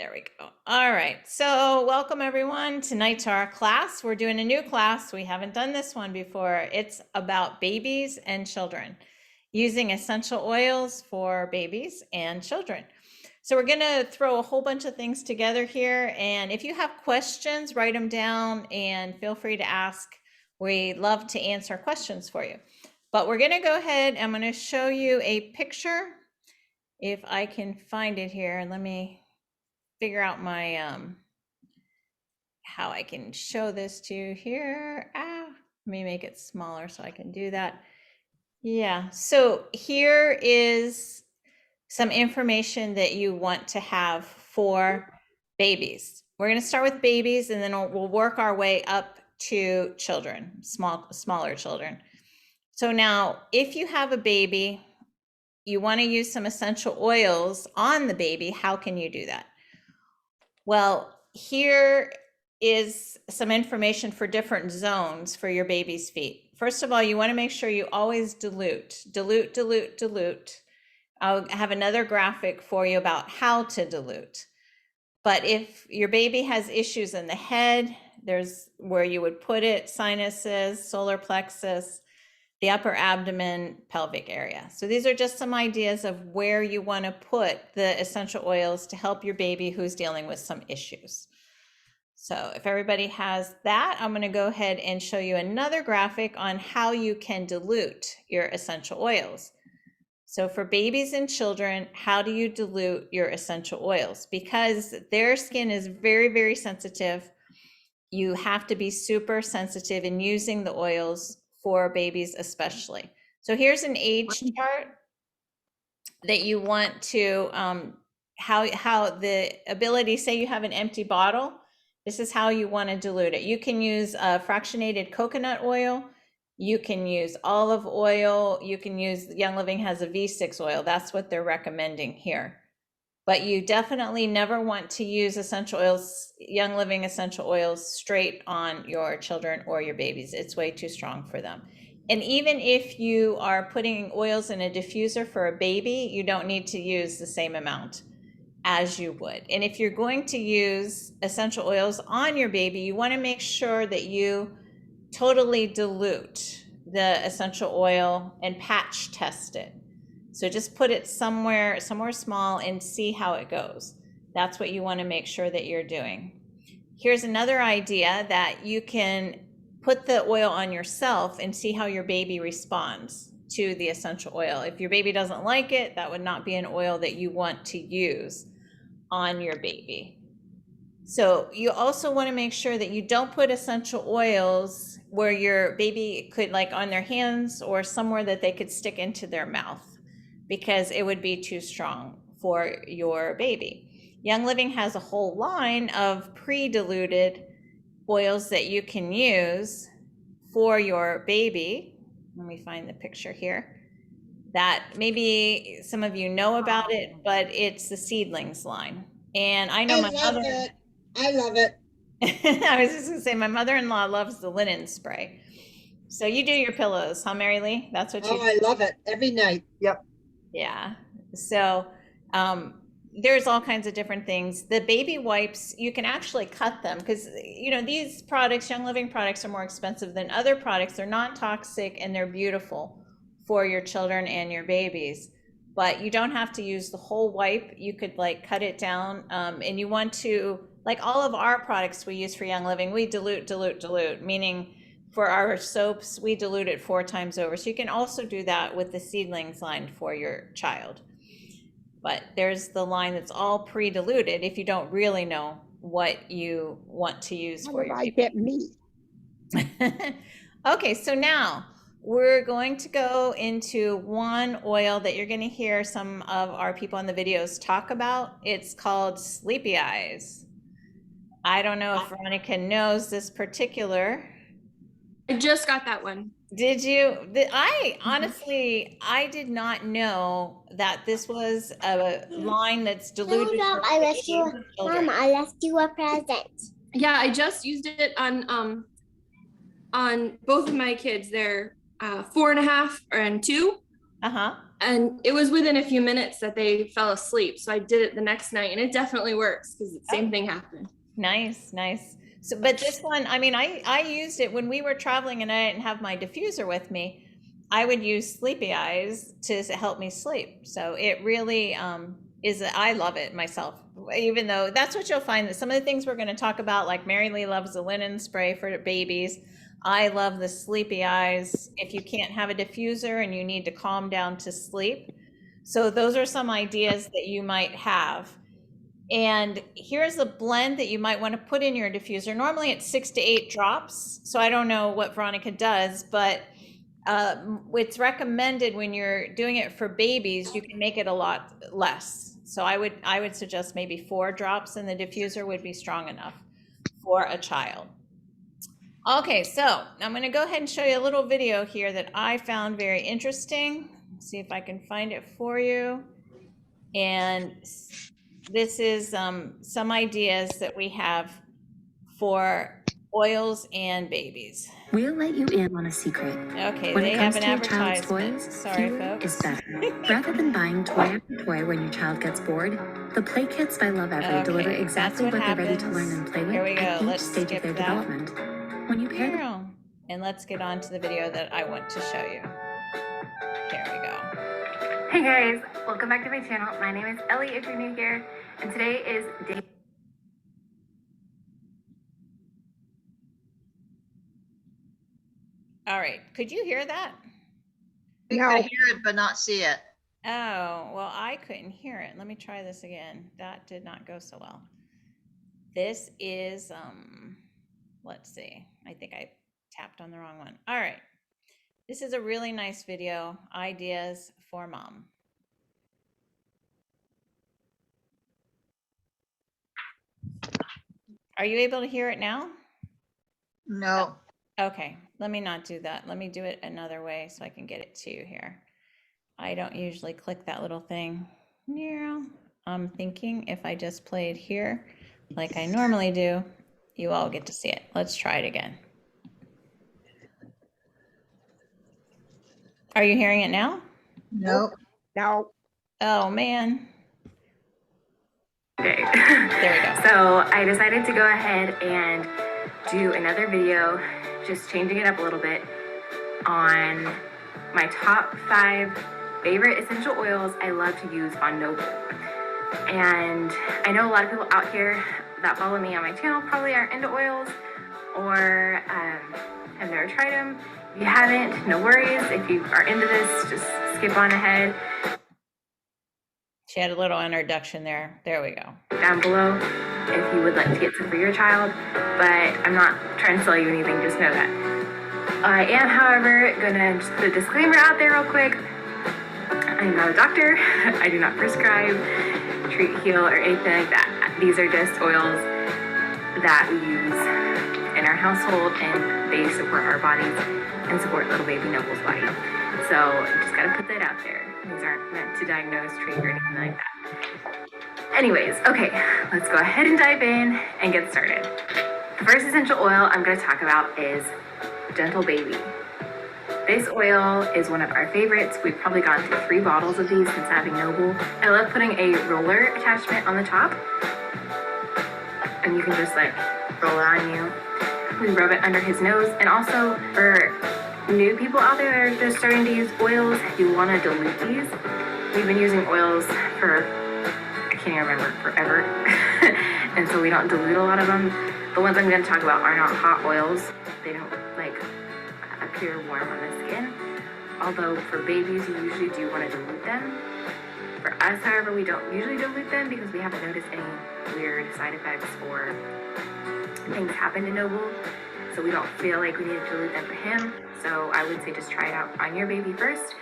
There we go. All right. So welcome everyone tonight to our class. We're doing a new class. We haven't done this one before. It's about babies and children, using essential oils for babies and children. So we're going to throw a whole bunch of things together here. And if you have questions, write them down and feel free to ask. We love to answer questions for you. But we're going to go ahead. I'm going to show you a picture if I can find it here. And let me figure out my how I can show this to you here. Let me make it smaller so I can do that. Yeah, so here is some information that you want to have for babies. We're going to start with babies and then we'll work our way up to children, smaller children. So now if you have a baby, you want to use some essential oils on the baby. How can you do that? Well, here is some information for different zones for your baby's feet. First of all, you want to make sure you always dilute. I'll have another graphic for you about how to dilute. But if your baby has issues in the head, there's where you would put it: sinuses, solar plexus, the upper abdomen, pelvic area. So these are just some ideas of where you want to put the essential oils to help your baby who's dealing with some issues. So if everybody has that, I'm going to go ahead and show you another graphic on how you can dilute your essential oils. So for babies and children, how do you dilute your essential oils? Because their skin is very, very sensitive. You have to be super sensitive in using the oils for babies especially. So here's an age chart that you want to, how the ability, say you have an empty bottle, this is how you want to dilute it. You can use fractionated coconut oil, you can use olive oil, you can use, Young Living has a V6 oil, that's what they're recommending here. But you definitely never want to use essential oils, Young Living essential oils, straight on your children or your babies. It's way too strong for them. And even if you are putting oils in a diffuser for a baby, you don't need to use the same amount as you would. And if you're going to use essential oils on your baby, you want to make sure that you totally dilute the essential oil and patch test it. So just put it somewhere small and see how it goes. That's what you want to make sure that you're doing. Here's another idea that you can put the oil on yourself and see how your baby responds to the essential oil. If your baby doesn't like it, that would not be an oil that you want to use on your baby. So you also want to make sure that you don't put essential oils where your baby could, like on their hands or somewhere that they could stick into their mouth, because it would be too strong for your baby. Young Living has a whole line of pre-diluted oils that you can use for your baby. Let me find the picture here. That maybe some of you know about it, but it's the Seedlings line. And I know I love it. I was just gonna say, my mother-in-law loves the linen spray. So you do your pillows, huh, Mary Lee? That's what you do. I love it every night. Yep. Yeah. So there's all kinds of different things. The baby wipes, you can actually cut them because, you know, these products, Young Living products, are more expensive than other products. They're non-toxic and they're beautiful for your children and your babies. But you don't have to use the whole wipe. You could like cut it down, and you want to, like all of our products we use for Young Living, we dilute, meaning for our soaps, we dilute it 4 times over. So you can also do that with the Seedlings line for your child. But there's the line that's all pre-diluted if you don't really know what you want to use for your baby. Get me. Okay, so now we're going to go into one oil that you're going to hear some of our people in the videos talk about. It's called Sleepy Eyes. I don't know if Veronica knows this particular. I just got that one. Did you? I honestly, I did not know that this was a line that's diluted. Mom, I left you a present. Yeah, I just used it on both of my kids. They're 4.5 and 2. and it was within a few minutes that they fell asleep. So I did it the next night, and it definitely works because the same thing happened. Nice, nice. So, but this one, I mean, I used it when we were traveling and I didn't have my diffuser with me. I would use Sleepy Eyes to help me sleep. So it really I love it myself, even though that's what you'll find that some of the things we're going to talk about, like Mary Lee loves the linen spray for babies. I love the Sleepy Eyes if you can't have a diffuser and you need to calm down to sleep. So those are some ideas that you might have. And here's a blend that you might want to put in your diffuser. Normally it's 6 to 8 drops. So I don't know what Veronica does, but it's recommended when you're doing it for babies, you can make it a lot less. So I would suggest maybe 4 drops in the diffuser would be strong enough for a child. Okay, so I'm going to go ahead and show you a little video here that I found very interesting. See if I can find it for you. And this is some ideas that we have for oils and babies. We'll let you in on a secret. Okay, When they it have comes an to your child's advertisement. toys, Sorry, fewer folks. is better. Rather than buying toy after toy when your child gets bored, the Play Kits by Love Every Okay, deliver that's exactly what what they're ready to happens. learn and play with Here we at go. each Let's stage skip of their that. development. When you pair them, And let's get on to the video that I want to show you. Here we go. Hey guys, welcome back to my channel. My name is Ellie if you're new here, and today is day. All right, could you hear that? We No. could hear it but not see it. Oh, well, I couldn't hear it. Let me try this again. That did not go so well. This is, let's see. I think I tapped on the wrong one. All right. This is a really nice video, Ideas for Mom. Are you able to hear it now? No. Okay, let me not do that. Let me do it another way so I can get it to you here. I don't usually click that little thing. I'm thinking if I just play it here like I normally do, you all get to see it. Let's try it again. Are you hearing it now? No. No. Oh man. Day. There we go. So I decided to go ahead and do another video, just changing it up a little bit, on my top 5 favorite essential oils I love to use on Noble. And I know a lot of people out here that follow me on my channel probably aren't into oils or have never tried them. If you haven't, no worries. If you are into this, just skip on ahead. She had a little introduction there. There we go. Down below if you would like to get some for your child, but I'm not trying to sell you anything, just know that. I am, however, gonna just put a disclaimer out there real quick. I'm not a doctor. I do not prescribe, treat, heal, or anything like that. These are just oils that we use in our household, and they support our bodies and support little baby Noble's body. So just gotta put that out there. These aren't meant to diagnose, treat, or anything like that. Anyways, okay, let's go ahead and dive in and get started. The first essential oil I'm going to talk about is Gentle Baby. This oil is one of our favorites. We've probably gone through 3 bottles of these since having Noble. I love putting a roller attachment on the top, and you can just like roll it on you. We rub it under his nose, and also for new people out there that are just starting to use oils, you want to dilute these. We've been using oils for, I can't even remember, forever. And so we don't dilute a lot of them. The ones I'm going to talk about are not hot oils. They don't like appear warm on the skin. Although for babies, you usually do want to dilute them. For us, however, we don't usually dilute them because we haven't noticed any weird side effects or things happen to Noble. So we don't feel like we need to dilute them for him. So I would say just try it out on your baby first.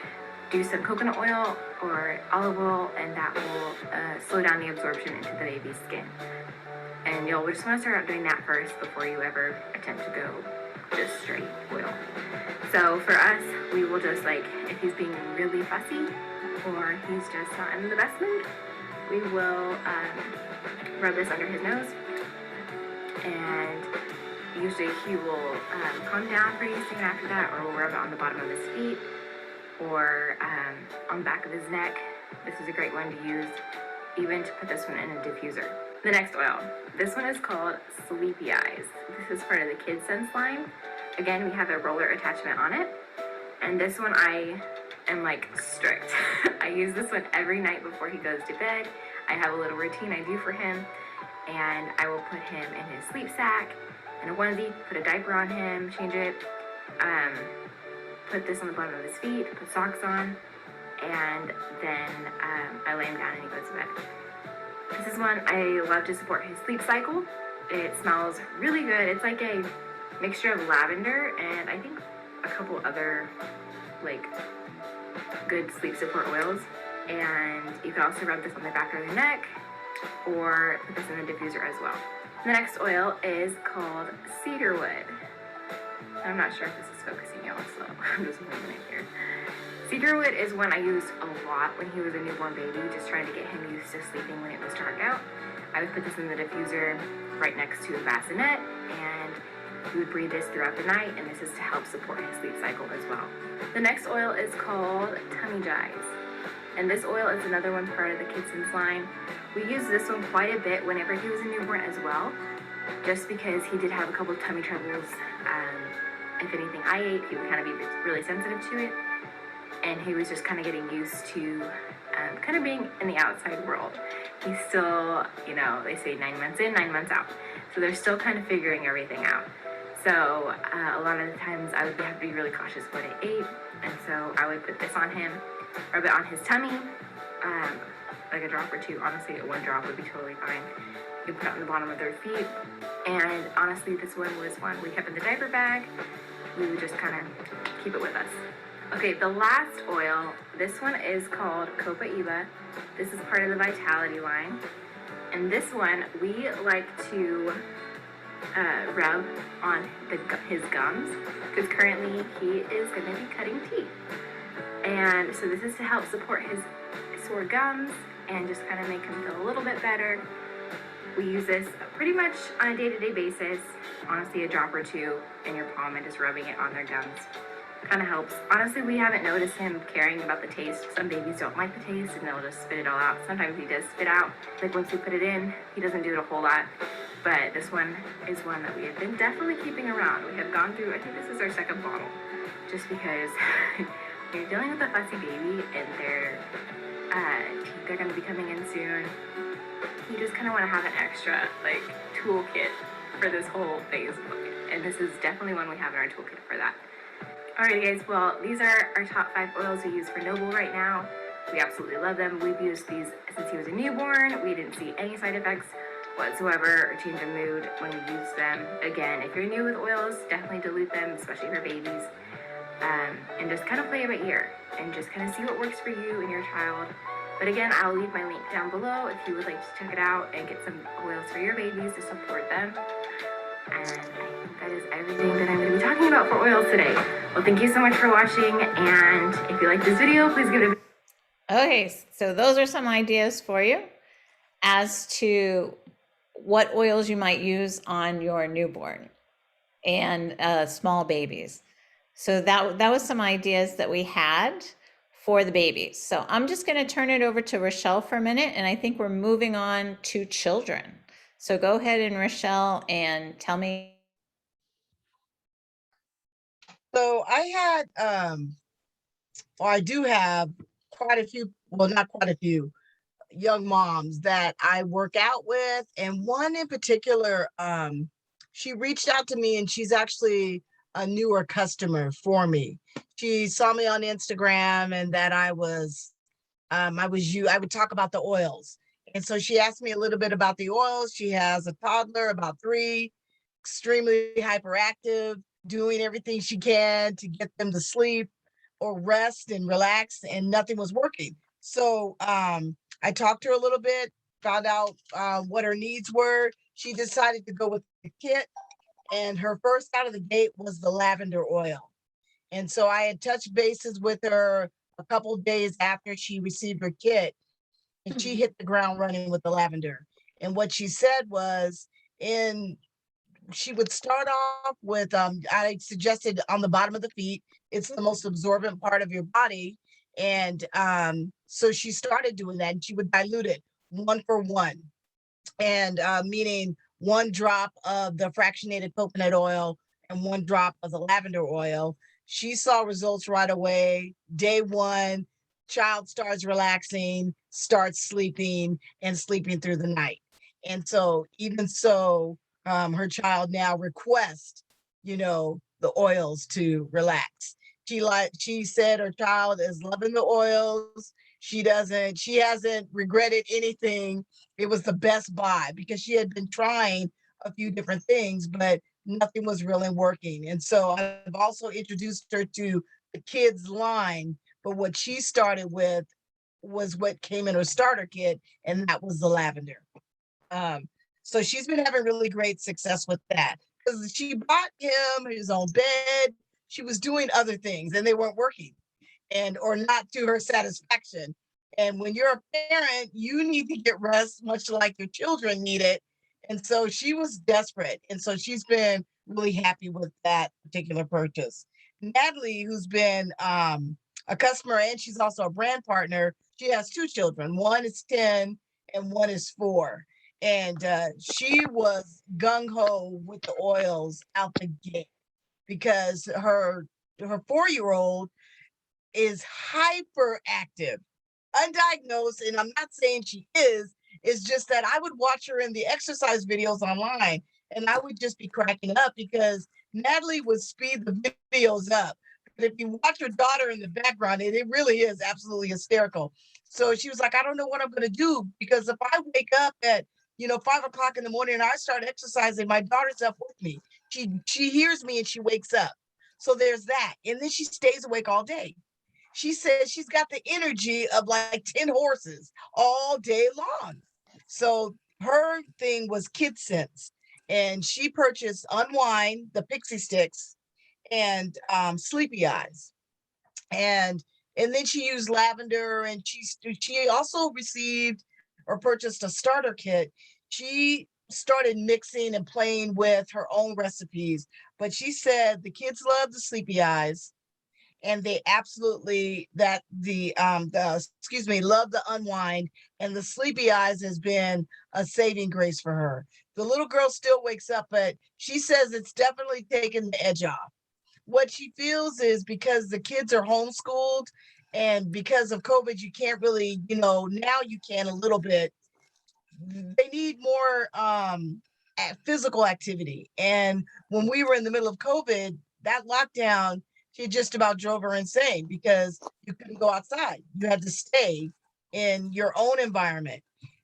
Do some coconut oil or olive oil, and that will slow down the absorption into the baby's skin. And you'll just want to start out doing that first before you ever attempt to go just straight oil. So for us, we will just like, if he's being really fussy or he's just not in the best mood, we will rub this under his nose, and usually he will calm down pretty soon after that, or we'll rub it on the bottom of his feet. or on the back of his neck. This is a great one to use, even to put this one in a diffuser. The next oil, this one is called Sleepy Eyes. This is part of the Kids Sense line. Again, we have a roller attachment on it. And this one I am like strict. I use this one every night before he goes to bed. I have a little routine I do for him, and I will put him in his sleep sack, in a onesie, put a diaper on him, change it, put this on the bottom of his feet, put socks on, and then I lay him down and he goes to bed. This is one I love to support his sleep cycle. It smells really good. It's like a mixture of lavender and I think a couple other like good sleep support oils. And you can also rub this on the back of the neck or put this in the diffuser as well. The next oil is called cedarwood. I'm not sure if this is focusing y'all, so I'm just moving it here. Cedarwood is one I used a lot when he was a newborn baby, just trying to get him used to sleeping when it was dark out. I would put this in the diffuser right next to a bassinet, and he would breathe this throughout the night, and this is to help support his sleep cycle as well. The next oil is called Tummy Jives, and this oil is another one part of the Kids Sense line. We used this one quite a bit whenever he was a newborn as well, just because he did have a couple of tummy troubles. If anything I ate, he would kind of be really sensitive to it. And he was just kind of getting used to kind of being in the outside world. He's still, you know, they say 9 months in, 9 months out. So they're still kind of figuring everything out. So a lot of the times I would have to be really cautious what I ate. And so I would put this on him, rub it on his tummy, like a drop or two. Honestly, one drop would be totally fine. You put it on the bottom of their feet. And honestly, this one was one we kept in the diaper bag. We would just kind of keep it with us. Okay, the last oil, this one is called Copa Eva. This is part of the Vitality line. And this one, we like to rub on his gums, because currently he is going to be cutting teeth. And so this is to help support his sore gums and just kind of make him feel a little bit better. We use this pretty much on a day-to-day basis. Honestly, a drop or two in your palm and just rubbing it on their gums kind of helps. Honestly, we haven't noticed him caring about the taste. Some babies don't like the taste and they'll just spit it all out. Sometimes he does spit out. Like once we put it in, he doesn't do it a whole lot. But this one is one that we have been definitely keeping around. We have gone through, I think this is our second bottle, just because when you're dealing with a fussy baby and their teeth are going to be coming in soon, you just kind of want to have an extra like toolkit for this whole phase. And this is definitely one we have in our toolkit for that. Alright guys, well these are our top 5 oils we use for Noble right now. We absolutely love them. We've used these since he was a newborn. We didn't see any side effects whatsoever or change of mood when we used them. Again, if you're new with oils, definitely dilute them, especially for babies. And just kind of play it by ear and just kind of see what works for you and your child. But again, I'll leave my link down below if you would like to check it out and get some oils for your babies to support them. And I think that is everything that I'm going to be talking about for oils today. Well, thank you so much for watching. And if you like this video, please give it a... Okay, so those are some ideas for you as to what oils you might use on your newborn and small babies. So that was some ideas that we had for the babies. So I'm just going to turn it over to Rochelle for a minute, and I think we're moving on to children. So go ahead and Rochelle and tell me. So I had, I do have quite a few, well, not quite a few young moms that I work out with. And one in particular, she reached out to me and she's actually a newer customer for me. She saw me on Instagram and that I would talk about the oils. And so she asked me a little bit about the oils. She has a toddler, about 3, extremely hyperactive, doing everything she can to get them to sleep or rest and relax, and nothing was working. So I talked to her a little bit, found out what her needs were. She decided to go with the kit, and her first out of the gate was the lavender oil. And so I had touched bases with her a couple of days after she received her kit, and she hit the ground running with the lavender. And what she said was, she would start off with, I suggested on the bottom of the feet, it's the most absorbent part of your body. And so she started doing that, and she would dilute it 1 for 1. And meaning 1 drop of the fractionated coconut oil and 1 drop of the lavender oil. She saw results right away. Day 1, child starts relaxing, starts sleeping, and sleeping through the night. And so, even so, her child now requests, the oils to relax. She said her child is loving the oils. She hasn't regretted anything. It was the best buy because she had been trying a few different things, but nothing was really working. And so I've also introduced her to the kids line, but what she started with was what came in her starter kit, and that was the lavender. So she's been having really great success with that because she bought him his own bed. She was doing other things and they weren't working, or not to her satisfaction. And when you're a parent, you need to get rest, much like your children need it. And so she was desperate. And so she's been really happy with that particular purchase. Natalie, who's been a customer and she's also a brand partner, she has 2 children. One is 10 and one is 4. And she was gung-ho with the oils out the gate because her 4-year-old is hyperactive, undiagnosed, and I'm not saying she is. It's just that I would watch her in the exercise videos online, and I would just be cracking up because Natalie would speed the videos up. But if you watch her daughter in the background, it really is absolutely hysterical. So she was like, I don't know what I'm going to do because if I wake up at 5 o'clock in the morning and I start exercising, my daughter's up with me. She hears me and she wakes up. So there's that, and then she stays awake all day. She says she's got the energy of like 10 horses all day long. So her thing was Kid Sense, and she purchased Unwind, the pixie sticks, and Sleepy Eyes, and then she used lavender, and she also received or purchased a starter kit. She started mixing and playing with her own recipes, but she said the kids love the Sleepy Eyes, and they absolutely love the Unwind, and the Sleepy Eyes has been a saving grace for her. The little girl still wakes up, but she says it's definitely taken the edge off. What she feels is because the kids are homeschooled and because of COVID, you can't really, now you can a little bit. They need more physical activity. And when we were in the middle of COVID, that lockdown, she just about drove her insane because you couldn't go outside. You had to stay in your own environment.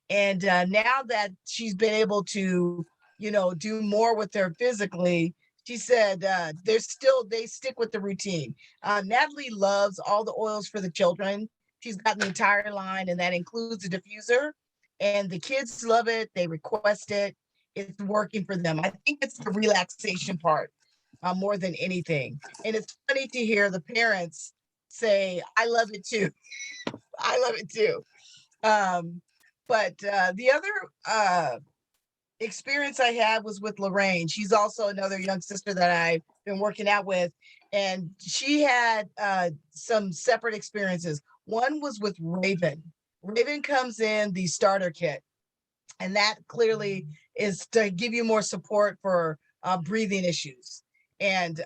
And now that she's been able to, do more with her physically, she said they stick with the routine. Natalie loves all the oils for the children. She's got the entire line, and that includes the diffuser. And the kids love it. They request it. It's working for them. I think it's the relaxation part more than anything. And it's funny to hear the parents say, I love it too. I love it too. But the other experience I had was with Lorraine. She's also another young sister that I've been working out with. And she had some separate experiences. One was with Raven. Raven comes in the starter kit. And that clearly is to give you more support for breathing issues. And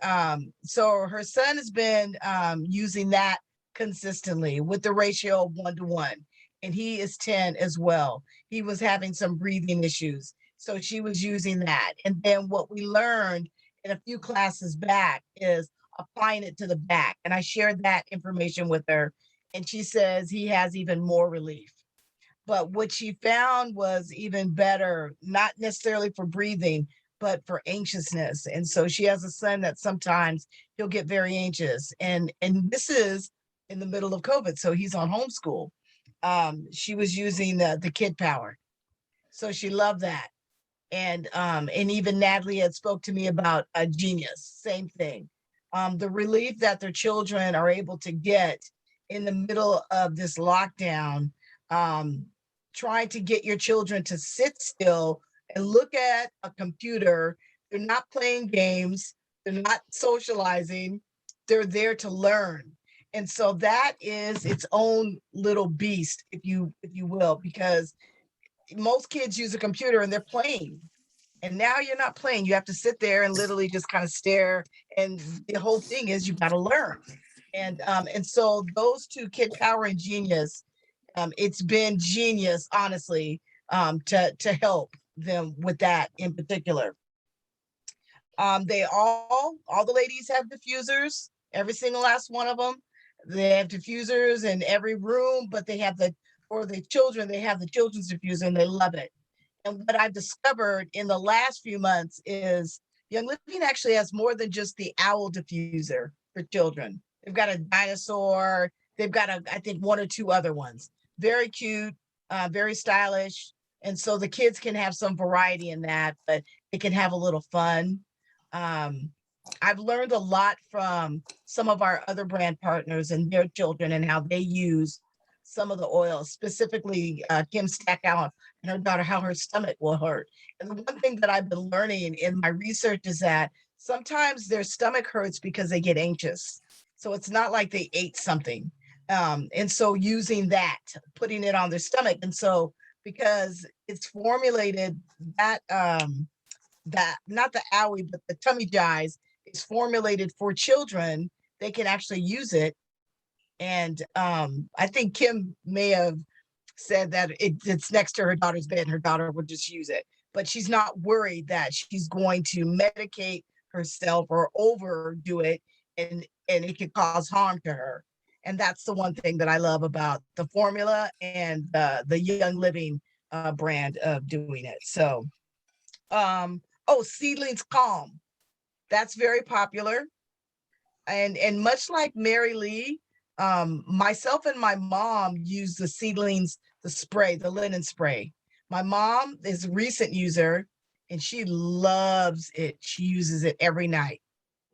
so her son has been using that consistently with the ratio of 1-to-1. And he is 10 as well. He was having some breathing issues. So she was using that. And then what we learned in a few classes back is applying it to the back. And I shared that information with her. And she says he has even more relief. But what she found was even better, not necessarily for breathing, but for anxiousness. And so she has a son that sometimes he'll get very anxious. And this is in the middle of COVID. So he's on homeschool. She was using the Kid Power. So she loved that. And even Natalie had spoke to me about a Genius, same thing. The relief that their children are able to get in the middle of this lockdown, trying to get your children to sit still and look at a computer. They're not playing games. They're not socializing. they're there to learn. And so that is its own little beast, if you will, because most kids use a computer and they're playing. And now you're not playing. You have to sit there and literally just kind of stare. And the whole thing is you got to learn. And so those two, Kid Power and Genius, it's been genius, honestly, to help them with that in particular. They all the ladies have diffusers, every single last one of them. They have diffusers in every room, but they have for the children, they have the children's diffuser and they love it. And what I've discovered in the last few months is Young Living actually has more than just the owl diffuser for children. They've got a dinosaur. They've got I think one or two other ones. Very cute, very stylish. And so the kids can have some variety in that, but they can have a little fun. I've learned a lot from some of our other brand partners and their children and how they use some of the oils, specifically Kim Stackhouse and her daughter, how her stomach will hurt. And the one thing that I've been learning in my research is that sometimes their stomach hurts because they get anxious. So it's not like they ate something. And so using that, putting it on their stomach. And so because it's formulated that not the owie, but the tummy jies is formulated for children, they can actually use it. And I think Kim may have said that it's next to her daughter's bed and her daughter would just use it. But she's not worried that she's going to medicate herself or overdo it and it could cause harm to her. And that's the one thing that I love about the formula and the Young Living brand of doing it. So, Seedlings Calm. That's very popular. And much like Mary Lee, myself and my mom use the Seedlings, the spray, the linen spray. My mom is a recent user and she loves it. She uses it every night.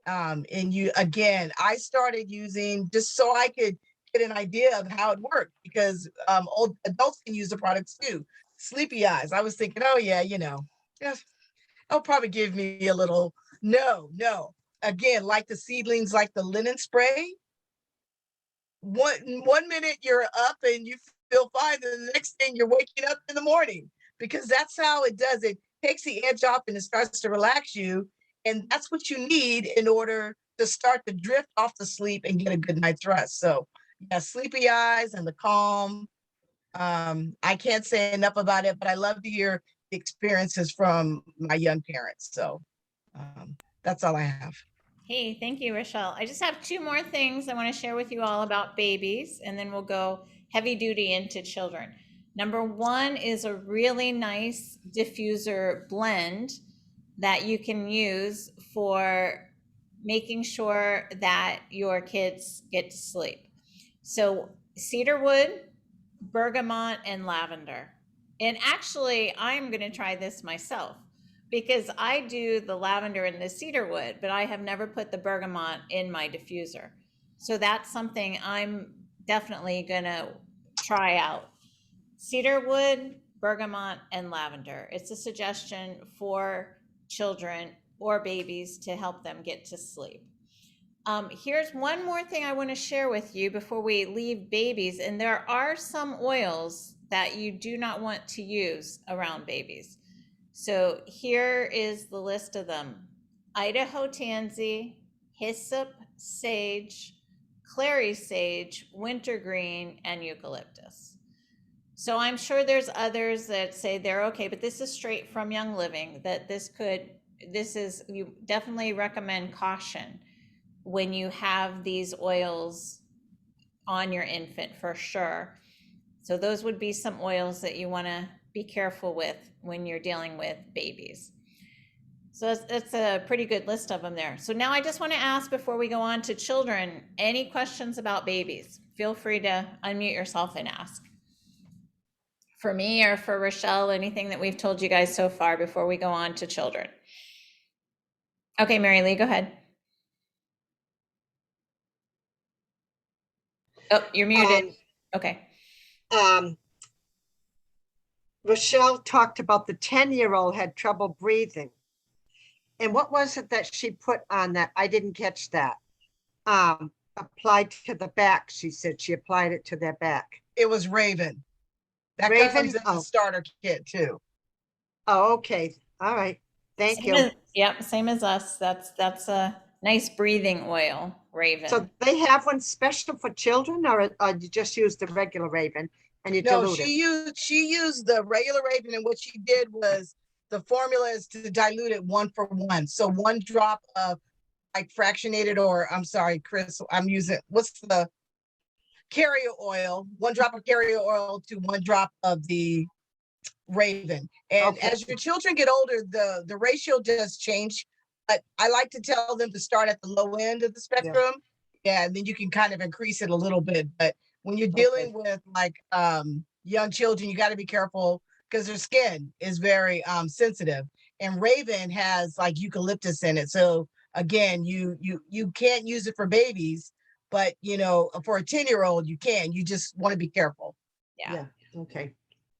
I started using just so I could get an idea of how it worked because old adults can use the products too. Sleepy eyes. I was thinking, oh yeah, yes, it'll probably give me a little. No. Again, like the Seedlings, like the linen spray. One minute you're up and you feel fine, and the next thing you're waking up in the morning because that's how it does. It takes the edge off and it starts to relax you. And that's what you need in order to start to drift off to sleep and get a good night's rest. So yeah, sleepy eyes and the calm. I can't say enough about it, but I love to hear the experiences from my young parents. So that's all I have. Hey, thank you, Rochelle. I just have two more things I want to share with you all about babies, and then we'll go heavy duty into children. Number one is a really nice diffuser blend that you can use for making sure that your kids get to sleep. So cedarwood, bergamot, and lavender. And actually, I'm going to try this myself because I do the lavender and the cedarwood, but I have never put the bergamot in my diffuser. So that's something I'm definitely going to try out. Cedarwood, bergamot, and lavender. It's a suggestion for children or babies to help them get to sleep. Here's one more thing I want to share with you before we leave babies. And there are some oils that you do not want to use around babies. So here is the list of them: Idaho tansy, hyssop, sage, clary sage, wintergreen, and eucalyptus. So I'm sure there's others that say they're okay, but this is straight from Young Living that you definitely recommend caution when you have these oils on your infant for sure. So those would be some oils that you want to be careful with when you're dealing with babies. So that's a pretty good list of them there. So now I just want to ask before we go on to children, any questions about babies? Feel free to unmute yourself and ask. For me or for Rochelle, anything that we've told you guys so far before we go on to children? Okay, Mary Lee, go ahead. Oh, you're muted. Okay. Rochelle talked about the 10-year-old had trouble breathing. And what was it that she put on that? I didn't catch that. applied to the back? She said she applied it to their back. It was Raven. That Raven? comes in the Oh. starter kit too. Oh, okay. All right. Thank Same you. as- Yep, same as us. That's a nice breathing oil, Raven. So they have one special for children, or you just use the regular Raven and you No, dilute it? she used the regular Raven, and what she did was the formula is to dilute it 1-for-1. So 1 drop of like fractionated, or I'm sorry, Chris, I'm using what's the carrier oil, 1 drop of carrier oil to 1 drop of the Raven. And Okay. as your children get older, the ratio does change. But I like to tell them to start at the low end of the spectrum. Yeah, and then you can kind of increase it a little bit. But when you're dealing with like young children, you got to be careful because their skin is very sensitive. And Raven has like eucalyptus in it. So again, you can't use it for babies, but you know, for a 10-year-old, you can. You just want to be careful. Yeah. Okay.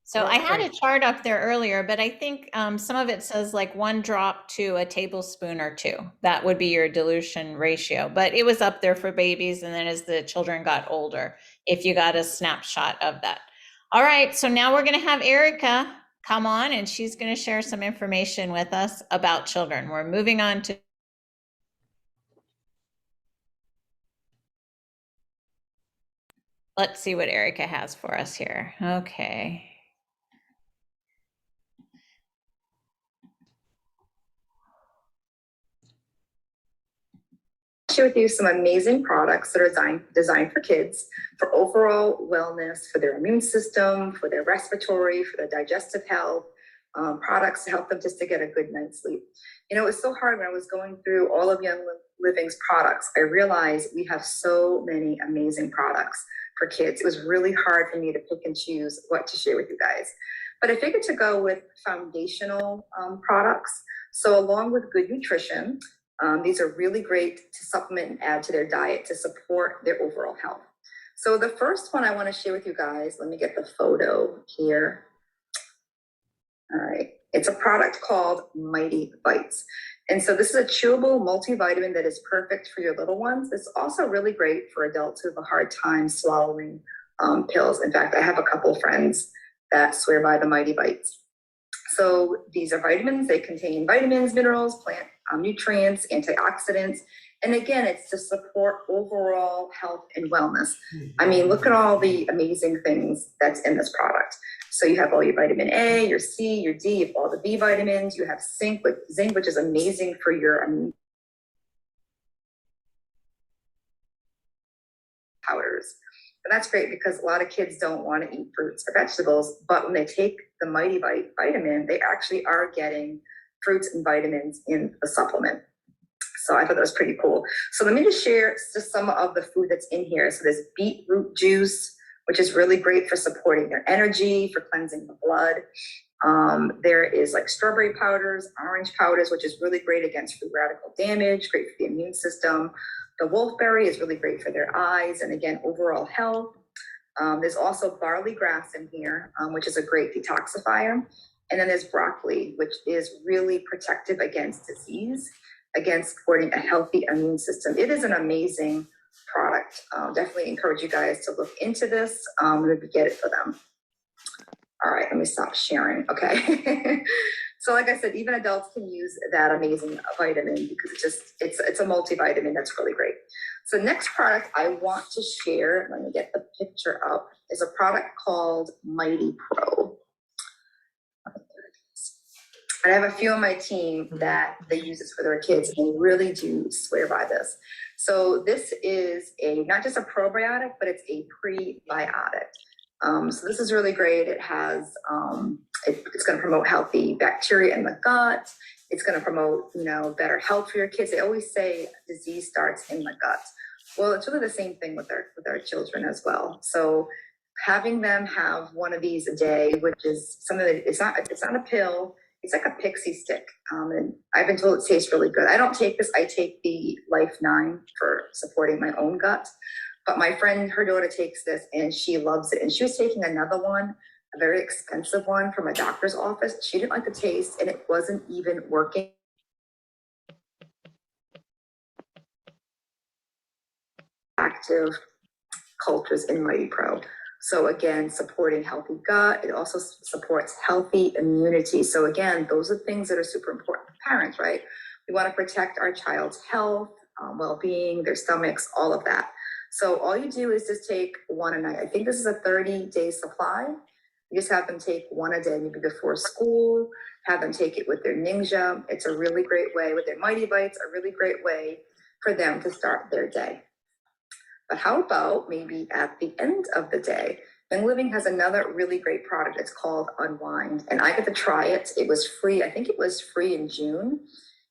So I had a Great. chart up there earlier, but I think some of it says like 1 drop to a tablespoon or 2. That would be your dilution ratio. But it was up there for babies, and then as the children got older, if you got a snapshot of that. All right, so now we're going to have Erica come on, and she's going to share some information with us about children. We're moving on to. Let's see what Erica has for us here. Okay. Share with you some amazing products that are designed for kids for overall wellness, for their immune system, for their respiratory, for their digestive health, products to help them just to get a good night's sleep. You know, it was so hard when I was going through all of Young Living's products. I realized we have so many amazing products for kids. It was really hard for me to pick and choose what to share with you guys. But I figured to go with foundational products. So along with good nutrition, these are really great to supplement and add to their diet to support their overall health. So the first one I want to share with you guys, let me get the photo here. All right, it's a product called Mighty Bites. And so this is a chewable multivitamin that is perfect for your little ones. It's also really great for adults who have a hard time swallowing pills. In fact, I have a couple friends that swear by the Mighty Bites. So these are vitamins. They contain vitamins, minerals, plant nutrients, antioxidants. And again, it's to support overall health and wellness. I mean, look at all the amazing things that's in this product. So you have all your vitamin A, your C, your D, you have all the B vitamins. You have zinc, which is amazing for your immune powders. And that's great because a lot of kids don't want to eat fruits or vegetables, but when they take the Mighty Bite vitamin, they actually are getting fruits and vitamins in the supplement. So I thought that was pretty cool. So let me just share just some of the food that's in here. So there's beetroot juice, which is really great for supporting their energy, for cleansing the blood. There is like strawberry powders, orange powders, which is really great against free radical damage, great for the immune system. The wolfberry is really great for their eyes and again, overall health. There's also barley grass in here, which is a great detoxifier. And then there's broccoli, which is really protective against disease, against supporting a healthy immune system. It is an amazing product. Definitely encourage you guys to look into this and maybe get it for them. All right, let me stop sharing. Okay. So like I said, even adults can use that amazing vitamin because it's a multivitamin that's really great. So next product I want to share, let me get the picture up, is a product called Mighty Pro. And I have a few on my team that they use this for their kids and they really do swear by this. So this is not just a probiotic, but it's a prebiotic. So this is really great. It has, it's going to promote healthy bacteria in the gut. It's going to promote, better health for your kids. They always say disease starts in the gut. Well, it's really the same thing with our children as well. So having them have one of these a day, which is something that it's not a pill. It's like a pixie stick. And I've been told it tastes really good. I don't take this. I take the Life 9 for supporting my own gut. But my friend, her daughter takes this and she loves it. And she was taking another one, a very expensive one from a doctor's office. She didn't like the taste and it wasn't even working. active cultures in Mighty Pro. So again, supporting healthy gut, it also supports healthy immunity. So again, those are things that are super important for parents, right? We want to protect our child's health, well-being, their stomachs, all of that. So all you do is just take one a night. I think this is a 30-day supply. You just have them take one a day, maybe before school, have them take it with their Ninja. It's a really great way, with their Mighty Bites, a really great way for them to start their day. But how about maybe at the end of the day? Young Living has another really great product. It's called Unwind, and I got to try it. It was free. I think it was free in June.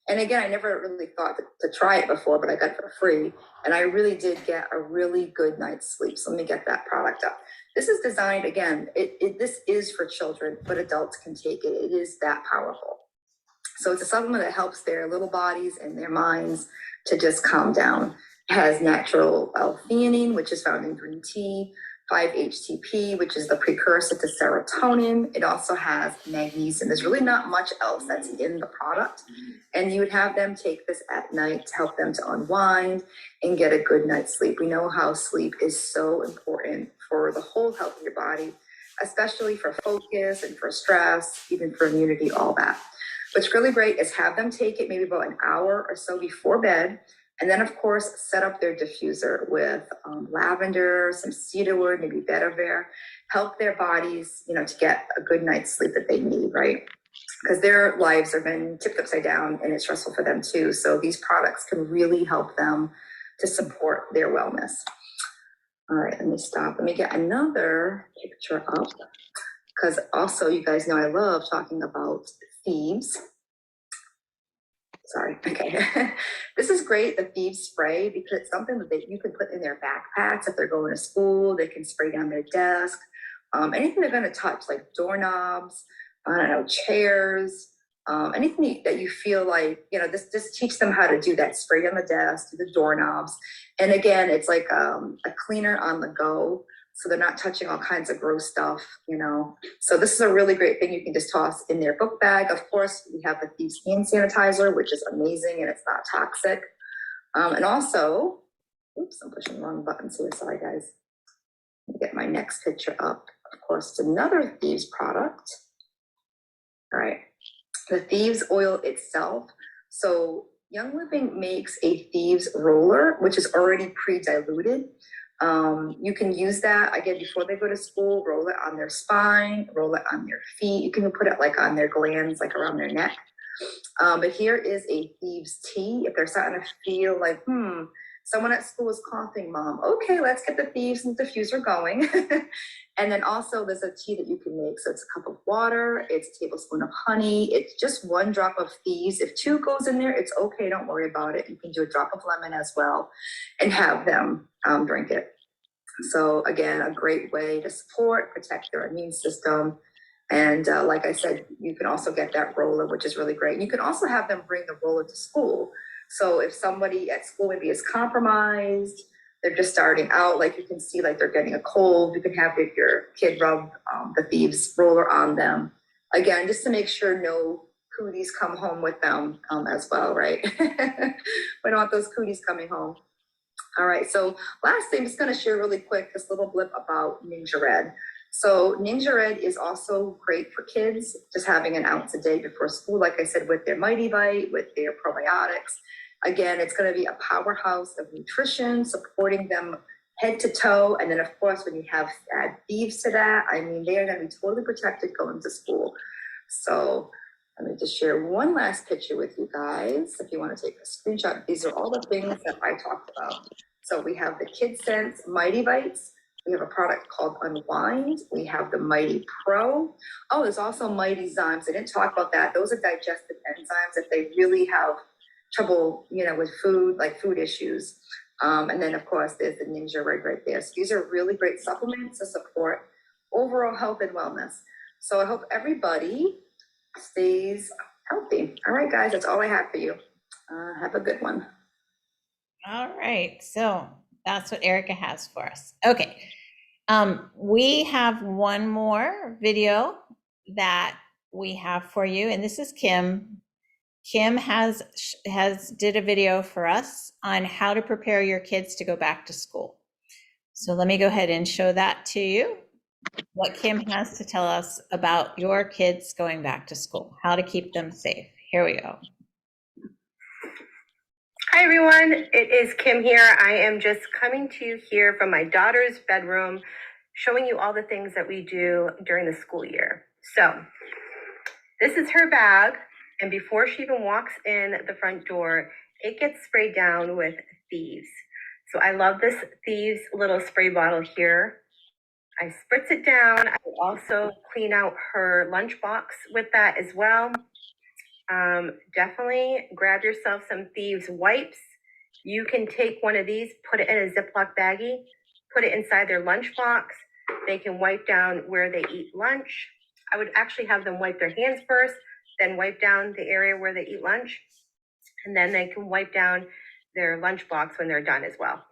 And again, I never really thought to try it before, but I got it for free. And I really did get a really good night's sleep. So let me get that product up. This is designed, again, this is for children, but adults can take it. It is that powerful. So it's a supplement that helps their little bodies and their minds to just calm down. It has natural L-theanine, which is found in green tea, 5-HTP, which is the precursor to serotonin. It also has magnesium. There's really not much else that's in the product. And you would have them take this at night to help them to unwind and get a good night's sleep. We know how sleep is so important for the whole health of your body, especially for focus and for stress, even for immunity, all that. What's really great is have them take it maybe about an hour or so before bed. And then, of course, set up their diffuser with lavender, some cedarwood, maybe vetiver, help their bodies, to get a good night's sleep that they need, right? Because their lives have been tipped upside down and it's stressful for them too. So these products can really help them to support their wellness. All right, let me stop. Let me get another picture up, because also you guys know I love talking about Thieves. Sorry, okay. This is great, the Thieves Spray, because it's something that you can put in their backpacks if they're going to school. They can spray down their desk. Anything they're going to touch, like doorknobs, I don't know, chairs, anything that you feel like, just teach them how to do that. Spray on the desk, do the doorknobs. And again, it's like a cleaner on the go. So they're not touching all kinds of gross stuff, So this is a really great thing you can just toss in their book bag. Of course, we have the Thieves hand sanitizer, which is amazing and it's not toxic. And also, oops, I'm pushing the wrong buttons here. Sorry, guys. Let me get my next picture up. Of course, it's another Thieves product. All right, the Thieves Oil itself. So Young Living makes a Thieves roller, which is already pre-diluted. You can use that again before they go to school, roll it on their spine, roll it on their feet. You can put it like on their glands, like around their neck. But here is a Thieves tea. If they're starting to feel like, someone at school is coughing, Mom. Okay, let's get the Thieves and diffuser going. And then also there's a tea that you can make. So it's a cup of water, it's a tablespoon of honey, it's just 1 drop of Thieves. If 2 goes in there, it's okay, don't worry about it. You can do a drop of lemon as well and have them drink it. So again, a great way to support, protect their immune system. And like I said, you can also get that roller, which is really great. You can also have them bring the roller to school. So if somebody at school maybe is compromised, they're just starting out, like you can see, like they're getting a cold, you can have your kid rub the Thieves roller on them. Again, just to make sure no cooties come home with them as well, right? We don't want those cooties coming home. All right, so last thing, I'm just gonna share really quick this little blip about Ninja Red. So Ninja Red is also great for kids, just having an ounce a day before school, like I said, with their Mighty Bite, with their probiotics. Again, it's going to be a powerhouse of nutrition, supporting them head to toe. And then, of course, when you add Thieves to that, I mean, they are going to be totally protected going to school. So let me just share one last picture with you guys. If you want to take a screenshot, these are all the things that I talked about. So we have the Kid Sense Mighty Bites. We have a product called Unwind. We have the Mighty Pro. Oh, there's also Mighty Zymes. I didn't talk about that. Those are digestive enzymes if they really have trouble, with food, like food issues. And then, of course, there's the Ninja Red right there. So these are really great supplements to support overall health and wellness. So I hope everybody stays healthy. All right, guys, that's all I have for you. Have a good one. All right, so that's what Erica has for us. Okay, we have one more video that we have for you, and this is Kim. Kim has did a video for us on how to prepare your kids to go back to school. So let me go ahead and show that to you. What Kim has to tell us about your kids going back to school, how to keep them safe. Here we go. Hi everyone, it is Kim here. I am just coming to you here from my daughter's bedroom, showing you all the things that we do during the school year. So this is her bag, and before she even walks in the front door, it gets sprayed down with Thieves. So I love this Thieves little spray bottle here. I spritz it down. I will also clean out her lunchbox with that as well. Definitely grab yourself some Thieves wipes. You can take one of these, put it in a Ziploc baggie, put it inside their lunchbox. They can wipe down where they eat lunch. I would actually have them wipe their hands first, then wipe down the area where they eat lunch, and then they can wipe down their lunchbox when they're done as well.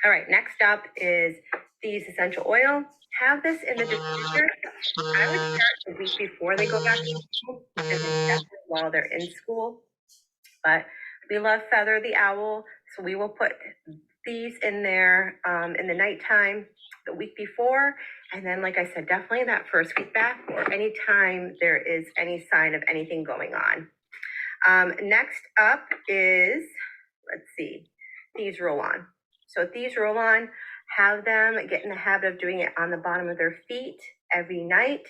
All right, next up is Thieves essential oil. Have this in the diffuser. I would start the week before they go back to school, because it's definitely while they're in school. But we love Feather the Owl, so we will put these in there in the nighttime the week before. And then, like I said, definitely that first week back, or anytime there is any sign of anything going on. Next up is, let's see, Thieves Roll-On. So Thieves Roll-On, have them get in the habit of doing it on the bottom of their feet every night.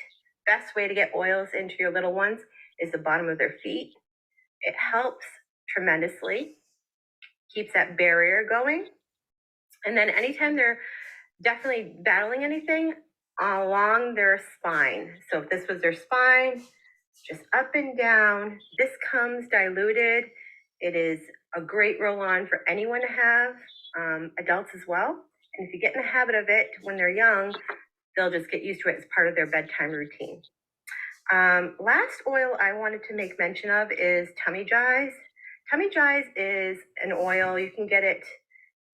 Best way to get oils into your little ones is the bottom of their feet. It helps tremendously, keeps that barrier going. And then anytime they're definitely battling anything, along their spine. So if this was their spine, just up and down. This comes diluted. It is a great roll-on for anyone to have, adults as well. And if you get in the habit of it when they're young, they'll just get used to it as part of their bedtime routine. Last oil I wanted to make mention of is Tummy Jize. Tummy Jize is an oil. You can get it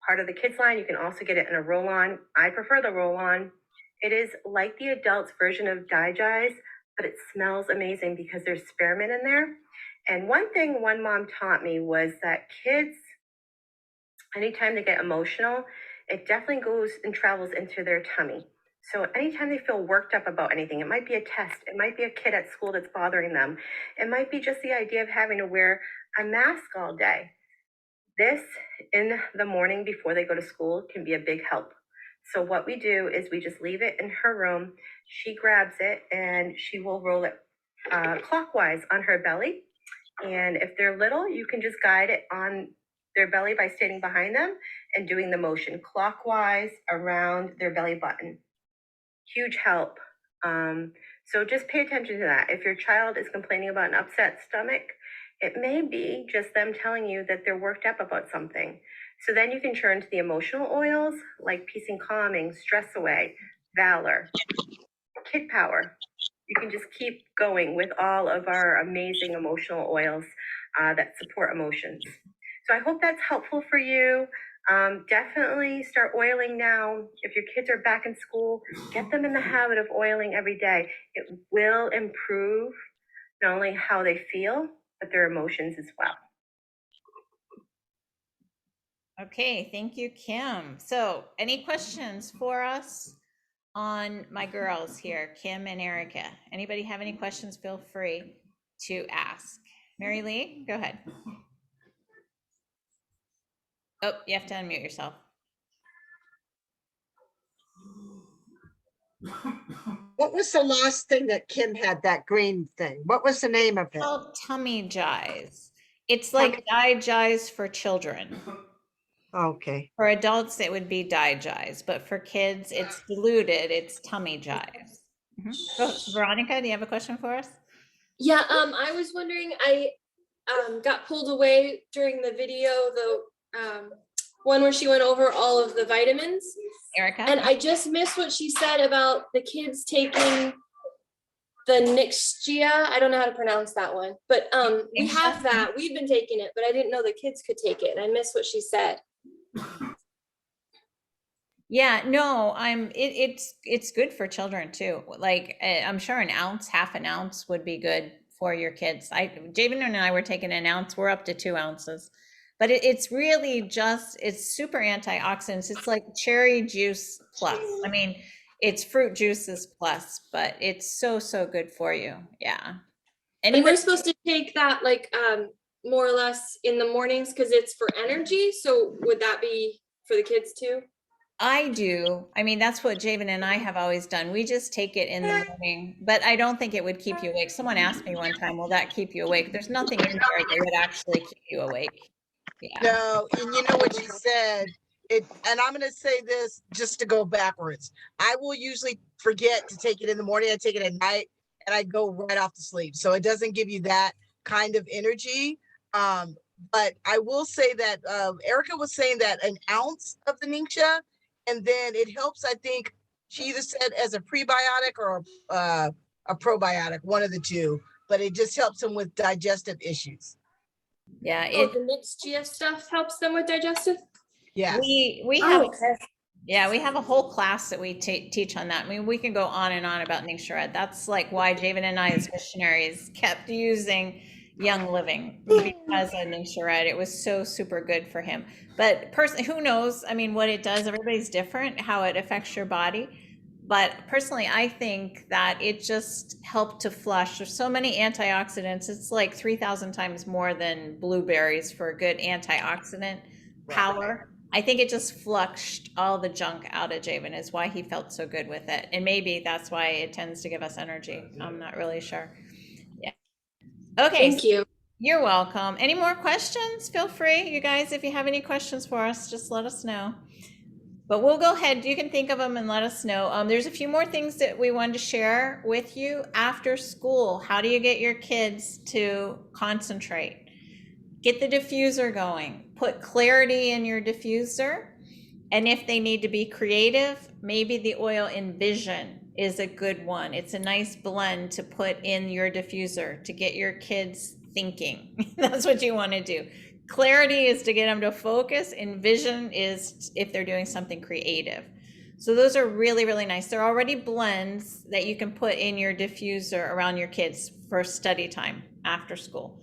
part of the kids line. You can also get it in a roll-on. I prefer the roll-on. It is like the adults version of Jize, but it smells amazing because there's spearmint in there. And one thing one mom taught me was that kids, anytime they get emotional, it definitely goes and travels into their tummy. So anytime they feel worked up about anything, it might be a test, it might be a kid at school that's bothering them, it might be just the idea of having to wear a mask all day. This in the morning before they go to school can be a big help. So what we do is we just leave it in her room. She grabs it and she will roll it clockwise on her belly. And if they're little, you can just guide it on their belly by standing behind them and doing the motion clockwise around their belly button. Huge help. So just pay attention to that. If your child is complaining about an upset stomach, it may be just them telling you that they're worked up about something. So then you can turn to the emotional oils like Peace and Calming, Stress Away, Valor, Kid Power. You can just keep going with all of our amazing emotional oils that support emotions. So I hope that's helpful for you. Definitely start oiling now. If your kids are back in school, get them in the habit of oiling every day. It will improve not only how they feel, but their emotions as well. Okay, thank you, Kim. So any questions for us on my girls here, Kim and Erica? Anybody have any questions, feel free to ask. Mary Lee, go ahead. Oh, you have to unmute yourself. What was the last thing that Kim had, that green thing? What was the name of it? It's called Tummy Jize. It's like Jize for children. Okay. For adults, it would be Jize, but for kids, it's diluted. It's Tummy Jize. Oh, Veronica, do you have a question for us? Yeah, I was wondering, I got pulled away during the video, the one where she went over all of the vitamins. Erica? And I just missed what she said about the kids taking the Nixgia. I don't know how to pronounce that one, but we have that. We've been taking it, but I didn't know the kids could take it. And I missed what she said. Yeah, no, it's good for children too. Like I'm sure an ounce, half an ounce would be good for your kids. Javen and I were taking an ounce. We're up to 2 ounces. But it's really just, it's super antioxidants. It's like cherry juice plus. I mean, it's fruit juices plus, but it's so, so good for you. Yeah. And Anybody? we're supposed to take that like more or less in the mornings because it's for energy. So would that be for the kids too? I do. I mean, that's what Javen and I have always done. We just take it in the morning, but I don't think it would keep you awake. Someone asked me one time, will that keep you awake? There's nothing in there that would actually keep you awake. Yeah. No, and you know what she said, and I'm gonna say this just to go backwards. I will usually forget to take it in the morning. I take it at night and I go right off to sleep. So it doesn't give you that kind of energy. But I will say that Erica was saying that an ounce of the Ningxia, and then it helps, I think she either said as a prebiotic or a probiotic, one of the two, but it just helps them with digestive issues. Yeah. Oh, the mixed GS stuff helps them with digestive? Yes. We have, yeah, we have a whole class that we teach on that. I mean, we can go on and on about Ningxia. That's like why Javen and I as missionaries kept using Young Living, because of Ningxia. It was so super good for him. But personally, who knows? I mean, what it does, everybody's different, how it affects your body. But personally, I think that it just helped to flush. There's so many antioxidants. It's like 3,000 times more than blueberries for a good antioxidant power. I think it just flushed all the junk out of Javen, is why he felt so good with it. And maybe that's why it tends to give us energy. I'm not really sure. Yeah. Okay. Thank you. You're welcome. Any more questions? Feel free. You guys, if you have any questions for us, just let us know. But we'll go ahead. You can think of them and let us know. There's a few more things that we wanted to share with you after school. How do you get your kids to concentrate? Get the diffuser going. Put clarity in your diffuser. And if they need to be creative, maybe the oil Envision is a good one. It's a nice blend to put in your diffuser to get your kids thinking. That's what you want to do. Clarity is to get them to focus. Envision is if they're doing something creative. So those are really, really nice. They're already blends that you can put in your diffuser around your kids for study time after school.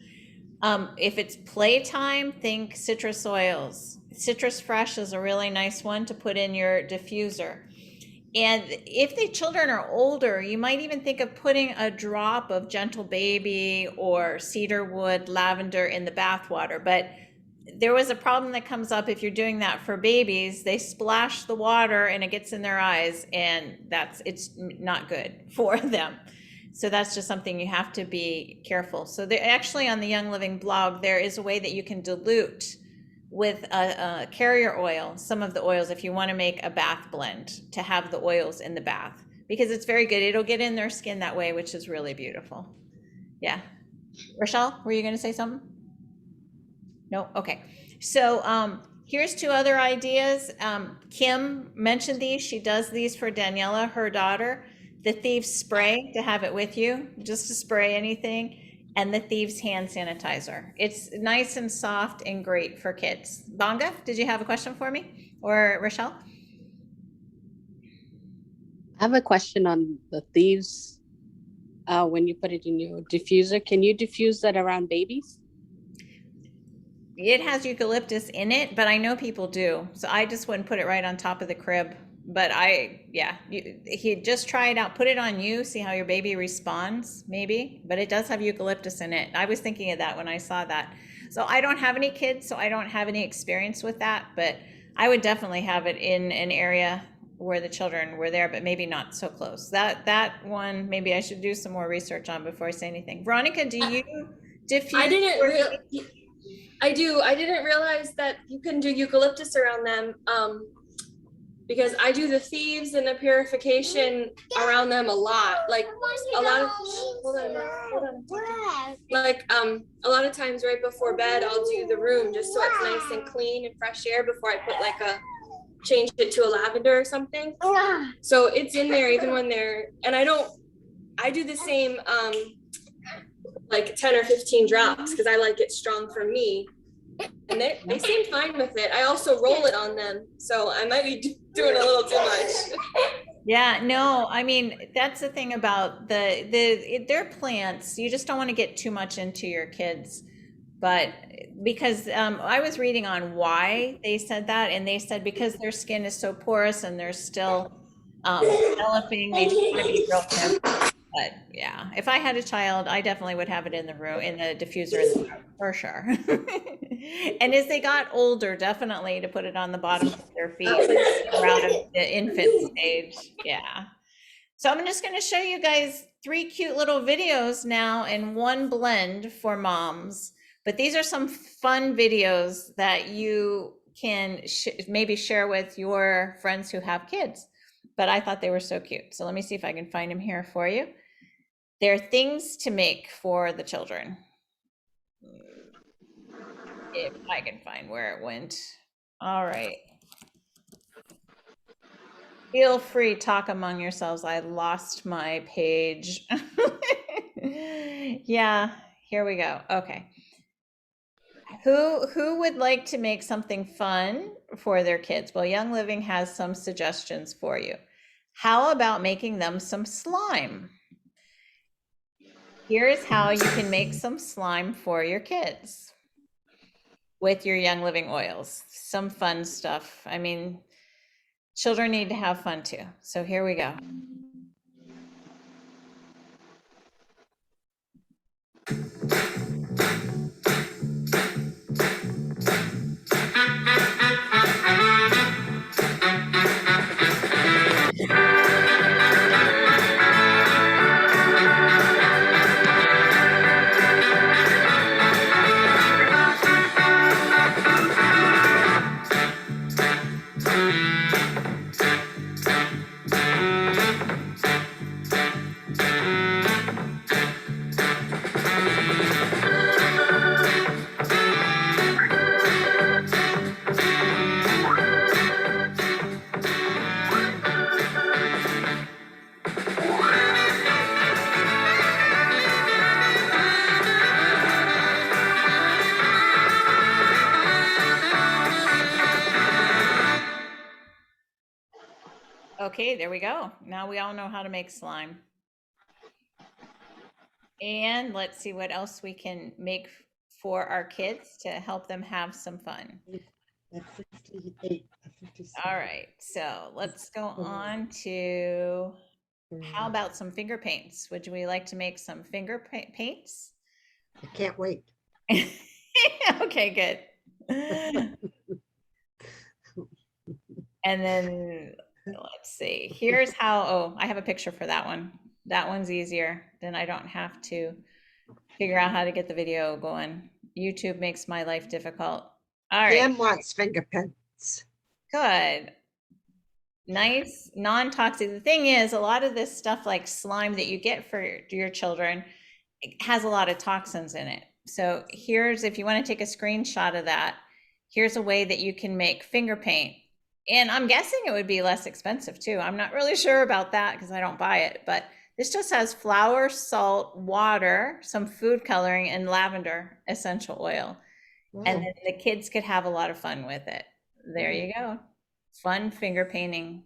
If it's playtime, think citrus oils. Citrus Fresh is a really nice one to put in your diffuser. And if the children are older, you might even think of putting a drop of Gentle Baby or cedarwood lavender in the bath water. But there was a problem that comes up if you're doing that for babies. They splash the water and it gets in their eyes, and it's not good for them. So that's just something you have to be careful. So actually on the Young Living blog, there is a way that you can dilute with a carrier oil, some of the oils, if you want to make a bath blend, to have the oils in the bath, because it's very good. It'll get in their skin that way, which is really beautiful. Yeah. Rochelle, were you going to say something? No? Okay. So here's two other ideas. Kim mentioned these. She does these for Daniela, her daughter. The Thieves Spray, to have it with you, just to spray anything. And the Thieves hand sanitizer. It's nice and soft and great for kids. Bonga, did you have a question for me? Or Rochelle? I have a question on the Thieves. When you put it in your diffuser, can you diffuse that around babies? It has eucalyptus in it, but I know people do. So I just wouldn't put it right on top of the crib. But he just try it out, put it on you, see how your baby responds, maybe. But it does have eucalyptus in it. I was thinking of that when I saw that. So I don't have any kids, so I don't have any experience with that. But I would definitely have it in an area where the children were there, but maybe not so close. That one, maybe I should do some more research on before I say anything. Veronica, do you diffuse? I do. I didn't realize that you can do eucalyptus around them. Because I do the Thieves and the purification around them a lot. Like a lot of, a lot of times right before bed, I'll do the room just so it's nice and clean and fresh air before I put change it to a lavender or something. So it's in there even when and I do the same, like 10 or 15 drops because I like it strong for me. And they seem fine with it. I also roll it on them, so I might be doing a little too much. Yeah, no, I mean, that's the thing about they're plants. You just don't want to get too much into your kids. But because I was reading on why they said that, and they said because their skin is so porous and they're still developing, they just want to be real careful. But yeah, if I had a child, I definitely would have it in the room, in the diffuser in the room, for sure. And as they got older, definitely to put it on the bottom of their feet, around the infant stage. Yeah. So I'm just going to show you guys 3 cute little videos now in one blend for moms. But these are some fun videos that you can maybe share with your friends who have kids. But I thought they were so cute. So let me see if I can find them here for you. They're things to make for the children. If I can find where it went. All right. Feel free, talk among yourselves. I lost my page. Yeah, here we go. Okay. Who would like to make something fun for their kids? Well, Young Living has some suggestions for you. How about making them some slime? Here's how you can make some slime for your kids with your Young Living oils. Some fun stuff. I mean, children need to have fun too. So here we go. Okay, there we go. Now we all know how to make slime. And let's see what else we can make for our kids to help them have some fun. At 58, at 57. All right, so let's go on to, how about some finger paints? Would we like to make some finger paints? I can't wait. Okay, good. And then let's see, here's how, oh, I have a picture for that one. That one's easier. Then I don't have to figure out how to get the video going. YouTube makes my life difficult. All right. Pam wants finger paints. Good. Nice, non-toxic. The thing is, a lot of this stuff like slime that you get for your children, it has a lot of toxins in it. So here's, if you want to take a screenshot of that, here's a way that you can make finger paint. And I'm guessing it would be less expensive too. I'm not really sure about that because I don't buy it, but this just has flour, salt, water, some food coloring, and lavender essential oil. Wow. And then the kids could have a lot of fun with it. There you go. Fun finger painting,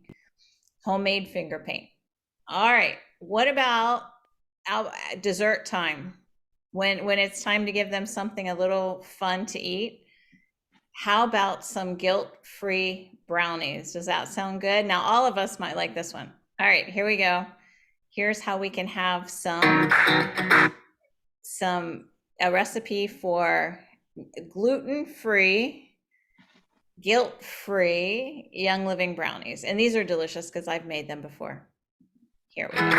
homemade finger paint. All right, what about dessert time? When it's time to give them something a little fun to eat, how about some guilt-free brownies? Does that sound good? Now, all of us might like this one. All right, here we go. Here's how we can have a recipe for gluten-free, guilt-free Young Living brownies. And these are delicious because I've made them before. Here we go.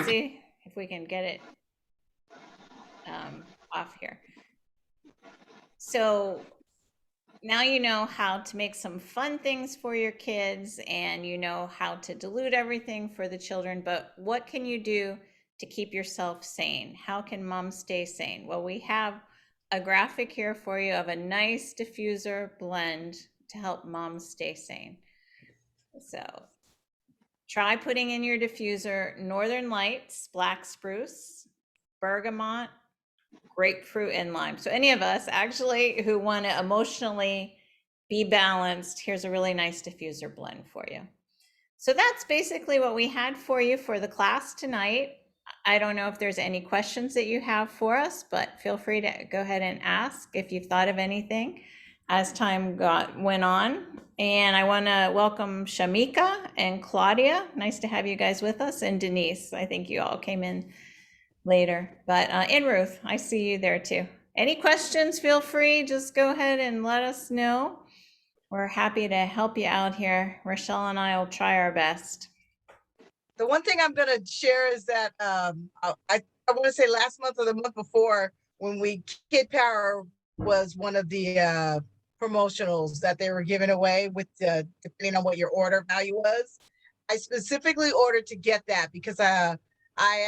see if we can get it off here. So now you know how to make some fun things for your kids, and you know how to dilute everything for the children, but what can you do to keep yourself sane? How can mom stay sane? Well, we have a graphic here for you of a nice diffuser blend to help moms stay sane. So try putting in your diffuser Northern Lights, black spruce, bergamot, grapefruit, and lime. So any of us actually who want to emotionally be balanced, here's a really nice diffuser blend for you. So that's basically what we had for you for the class tonight. I don't know if there's any questions that you have for us, but feel free to go ahead and ask if you've thought of anything as time went on. And I want to welcome Shamika and Claudia. Nice to have you guys with us. And Denise, I think you all came in later. But and Ruth, I see you there too. Any questions, feel free, just go ahead and let us know. We're happy to help you out here. Rochelle and I will try our best. The one thing I'm going to share is that I want to say last month or the month before, when Kid Power was one of the promotionals that they were giving away with depending on what your order value was. I specifically ordered to get that because I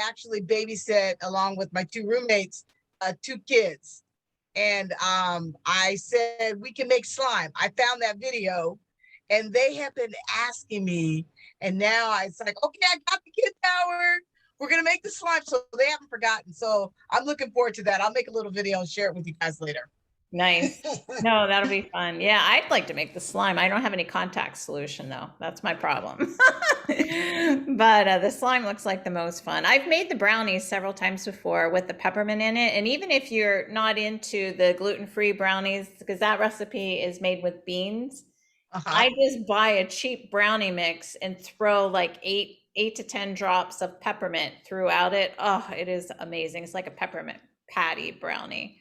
actually babysit along with my 2 roommates, 2 kids. And I said, we can make slime. I found that video and they have been asking me. And now it's like, okay, I got the Kid Power. We're going to make the slime. So they haven't forgotten. So I'm looking forward to that. I'll make a little video and share it with you guys later. Nice. No, that'll be fun. Yeah, I'd like to make the slime. I don't have any contact solution though. That's my problem. But the slime looks like the most fun. I've made the brownies several times before with the peppermint in it. And even if you're not into the gluten-free brownies, because that recipe is made with beans, I just buy a cheap brownie mix and throw like 8 to 10 drops of peppermint throughout it. Oh, it is amazing. It's like a peppermint patty brownie.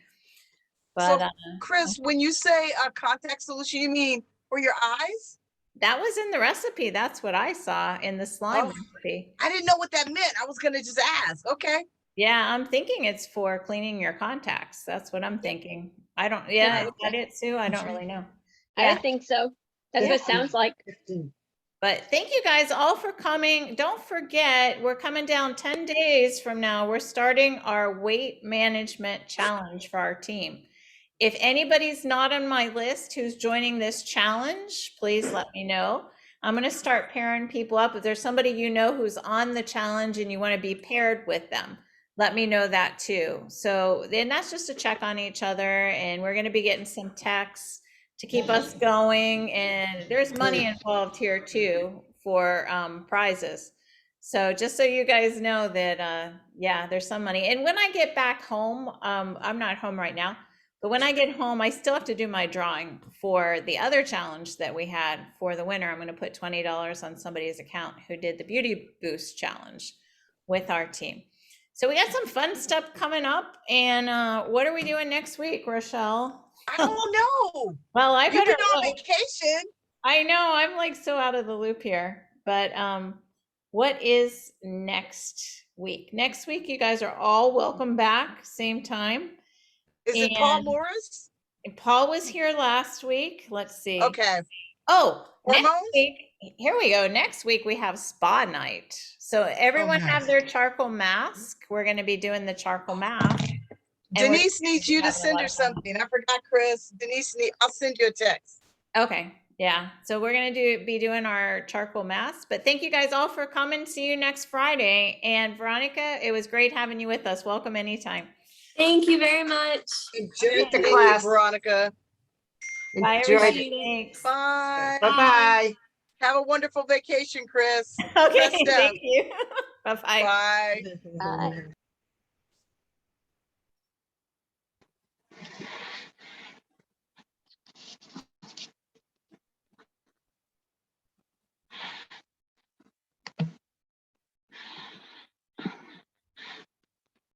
But so, Chris, when you say a contact solution, you mean for your eyes? That was in the recipe. That's what I saw in the slime recipe. I didn't know what that meant. I was going to just ask. Okay. Yeah, I'm thinking it's for cleaning your contacts. That's what I'm thinking. I don't, yeah, is that it, Sue? I don't really know. I think so. That's what it sounds like. But thank you guys all for coming. Don't forget, we're coming down 10 days from now. We're starting our weight management challenge for our team. If anybody's not on my list who's joining this challenge, please let me know. I'm going to start pairing people up. If there's somebody you know who's on the challenge and you want to be paired with them, let me know that too. So then that's just to check on each other, and we're going to be getting some texts to keep us going. And there's money involved here too for prizes. So just so you guys know that, yeah, there's some money. And when I get back home, I'm not home right now, but when I get home, I still have to do my drawing for the other challenge that we had for the winner. I'm going to put $20 on somebody's account who did the Beauty Boost challenge with our team. So we got some fun stuff coming up. And what are we doing next week, Rochelle? I don't know. Well, I've been on vacation. I know. I'm like so out of the loop here. But what is next week? Next week, you guys are all welcome back, same time. Is it Paul Morris? Paul was here last week. Let's see. Okay. Oh, next week, here we go. Next week we have spa night. So everyone have their charcoal mask. We're going to be doing the charcoal mask. Denise needs you to send her something. I forgot, Chris. Denise, I'll send you a text. Okay. Yeah. So we're going to be doing our charcoal mask. But thank you guys all for coming. See you next Friday. And Veronica, it was great having you with us. Welcome anytime. Thank you very much. Enjoy the class, Veronica. Bye, everybody. Bye. Bye-bye. Have a wonderful vacation, Chris. Okay. Thank you. Bye-bye. Bye. Bye.